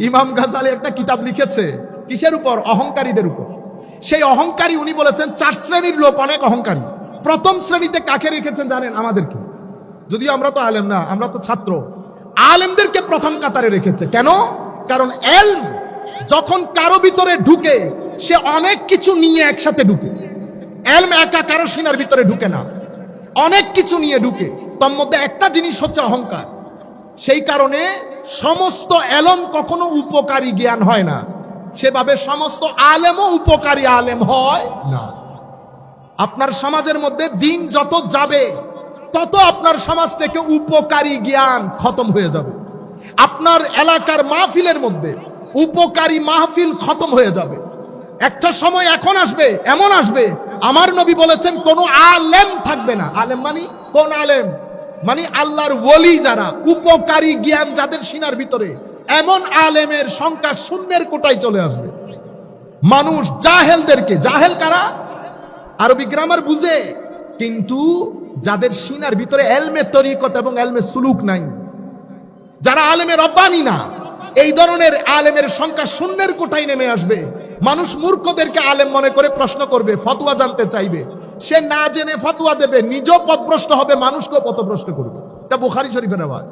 ইমাম গাজালি একটা কিতাব লিখেছে কিসের উপর? অহংকারীদের উপর। সেই অহংকারী উনি বলেছেন 4 শ্রেণীর লোক অনেক অহংকারী। প্রথম শ্রেণীতে কাকে রেখেছেন জানেন? আমাদেরকে। যদিও আমরা তো আলেম না, আমরা তো ছাত্র। আলেমদেরকে প্রথম কাতারে রেখেছে। কেন? কারণ এলম যখন কারো ভিতরে ঢুকে সে অনেক কিছু নিয়ে একসাথে ঢুকে। এলম একা কারো সিনার ভিতরে ঢুকে না, অনেক কিছু নিয়ে ঢুকে। তার মধ্যে একটা জিনিস হচ্ছে অহংকার। সেই কারণে সমস্ত এলম কখনো উপকারী জ্ঞান হয় না, সেভাবে সমস্ত আলেমও উপকারী আলেম হয় না। আপনার সমাজের মধ্যে দিন যত যাবে তত আপনার সমাজ থেকে উপকারী জ্ঞান খতম হয়ে যাবে। আপনার এলাকার মাহফিলের মধ্যে উপকারী মাহফিল খতম হয়ে যাবে। একটা সময় এখন আসবে, এমন আসবে, আমার নবী বলেছেন কোন আলেম থাকবে না। আলেম মানে কোন আলেম? মানে আল্লাহর ওলি যারা, উপকারী জ্ঞান যাদের সিনার ভিতরে, এমন আলেমের সংখ্যা শূন্যের কোটায় চলে আসবে। মানুষ জাহেলদেরকে, জাহেল কারা? আরবি গ্রামার বুঝে কিন্তু যাদের সিনার ভিতরে এলমে তরিকত এবং এলমে সুলুক নাই, যারা আলেমে রব্বানি না, এই ধরনের আলেমের সংখ্যা শূন্যের কোটায় নেমে আসবে। মানুষ মূর্খদেরকে আলেম মনে করে প্রশ্ন করবে, ফতোয়া জানতে চাইবে। সে না জেনে ফতোয়া দেবে, নিজেও পথভ্রষ্ট হবে, মানুষকেও পথভ্রষ্ট করবে। এটা বুখারী শরীফের আওয়াজ।